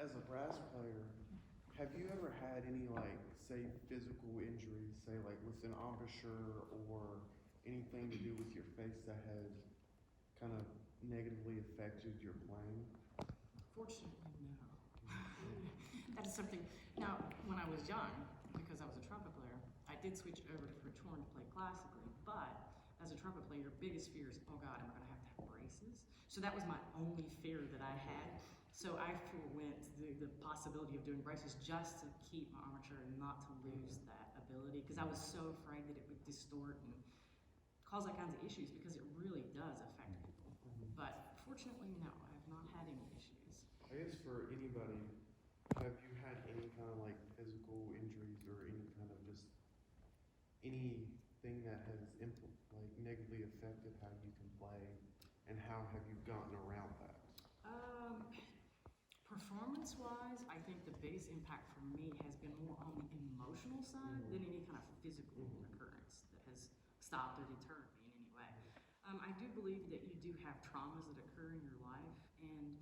as a brass player, have you ever had any, like, say, physical injuries, say, like with an embouchure or anything to do with your face that has kind of negatively affected your playing? Fortunately, no. That is something. Now, when I was young, because I was a trumpet player, I did switch over to horn to play classically. But as a trumpet player, your biggest fear is, oh God, am I going to have braces? So that was my only fear that I had. So I forewent the possibility of doing braces just to keep my armature and not to lose that ability, because I was so afraid that it would distort and cause all kinds of issues, because it really does affect people. But fortunately, no, I have not had any issues. I guess for anybody, have you had any kind of like physical injuries or any kind of just anything that has like negatively affected how you can play, and how have you gotten around that? Performance-wise, I think the biggest impact for me has been more on the emotional side than any kind of physical occurrence that has stopped or deterred me in any way. I do believe that you do have traumas that occur in your life, and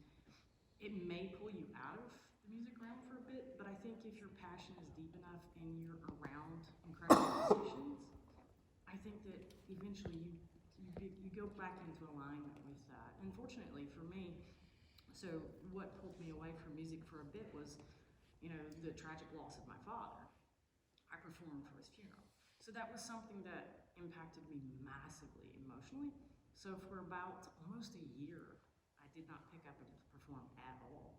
it may pull you out of the music realm for a bit, but I think if your passion is deep enough and you're around incredible musicians, I think that eventually you go back into alignment with that. And fortunately for me, so what pulled me away from music for a bit was, the tragic loss of my father. I performed for his funeral. So that was something that impacted me massively emotionally. So for about almost a year, I did not pick up and perform at all.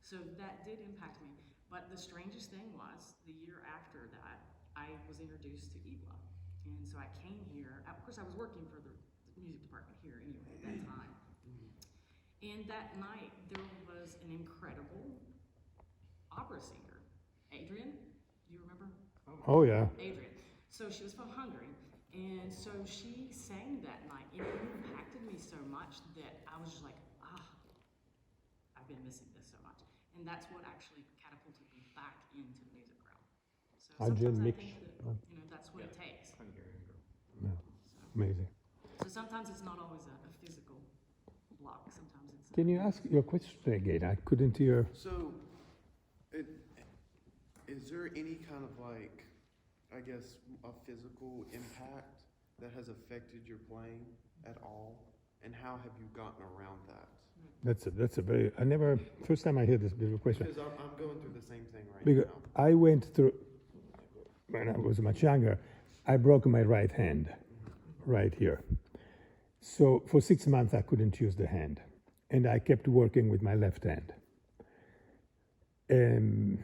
So that did impact me. But the strangest thing was, the year after that, I was introduced to IBLA. And so I came here. Of course, I was working for the music department here anyway at that time. And that night, there was an incredible opera singer, Adrian. Do you remember? Oh, yeah. Adrian. So she was from Hungary. And so she sang that night. And it impacted me so much that I was just like, I've been missing this so much. And that's what actually catapulted me back into the music realm. So sometimes I think that, that's what it takes. Hungarian girl. Yeah. Amazing. So sometimes it's not always a physical block. Sometimes it's. Can you ask your question again? I couldn't hear. So, is there any kind of like, I guess, a physical impact that has affected your playing at all? And how have you gotten around that? That's a very, first time I hear this bit of question. Because I'm going through the same thing right Because now. I went through, when I was much younger, I broke my right hand, right here. So for 6 months I couldn't use the hand, and I kept working with my left hand. And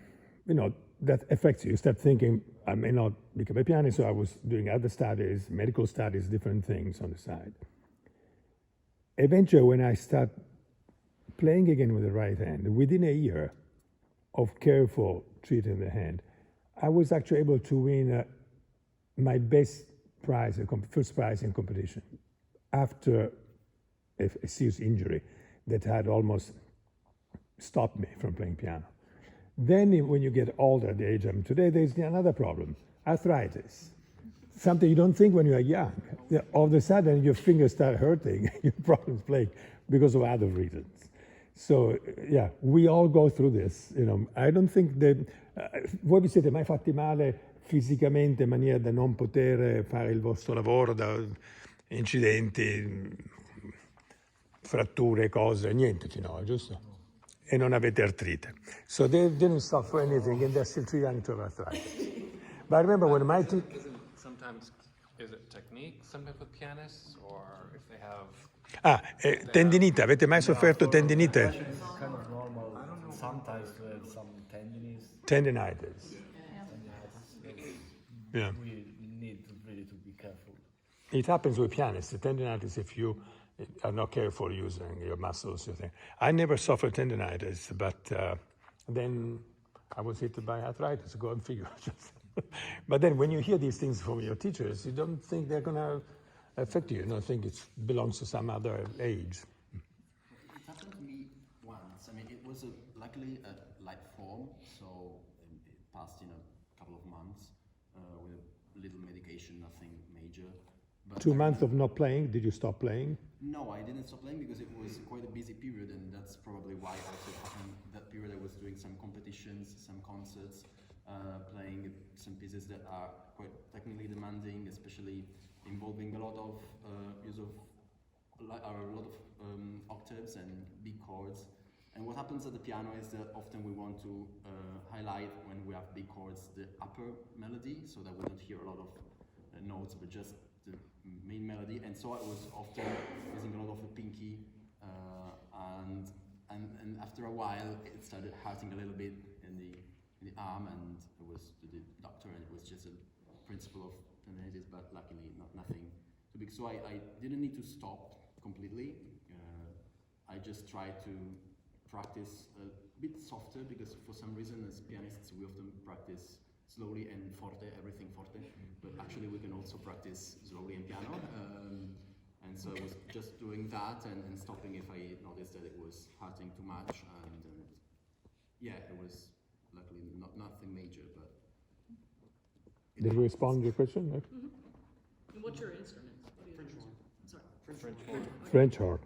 that affects you. You start thinking, I may not become a pianist, so I was doing other studies, medical studies, different things on the side. Eventually, when I start playing again with the right hand, within a year of careful treating the hand, I was actually able to win my best prize, first prize in competition, after a serious injury that had almost stopped me from playing piano. Then when you get older, at the age I'm today, there's another problem, arthritis. Something you don't think when you are young. All of a sudden, your fingers start hurting, your problems playing because of other reasons. So, yeah, we all go through this. I don't think that... voi vi siete mai fatti male fisicamente in maniera da non poter fare il vostro lavoro, da incidenti, fratture, cose, niente finora, giusto? E non avete artrite. So they didn't suffer anything, and they're still too young to have arthritis. But I remember when my... Sometimes, is it technique, sometimes with pianists, or if they have... tendinite, avete mai sofferto tendinite? It's kind of normal. Sometimes we have some tendinitis. Tendinitis. Yeah. We need really to be careful. It happens with pianists. The tendinitis, if you are not careful using your muscles, you think. I never suffered tendinitis, but then I was hit by arthritis. Go and figure. But then when you hear these things from your teachers, you don't think they're going to affect you. You don't think it belongs to some other age. It happened to me once. I mean, it was luckily a light form, so it passed in a couple of months with a little medication, nothing major. But 2 months of not playing, did you stop playing? No, I didn't stop playing because it was quite a busy period, and that's probably why also it happened that period. period I was doing some competitions, some concerts, playing some pieces that are quite technically demanding, especially involving a lot of use of octaves and big chords. And what happens at the piano is that often we want to highlight, when we have big chords, the upper melody, so that we don't hear a lot of notes, but just the main melody. And so I was often using a lot of the pinky, and after a while it started hurting a little bit in the arm, and it was to the doctor, and it was just a principle of tendinitis, but luckily nothing too big. So I didn't need to stop completely. I just tried to practice a bit softer, because for some reason as pianists we often practice slowly and forte, everything forte, but actually we can also practice slowly in piano. And so I was just doing that and stopping if I noticed that it was hurting too much, and yeah, it was luckily nothing major, but... Did we respond to your question? And what's your instrument? What do you French horn. Sorry. French horn. French horn.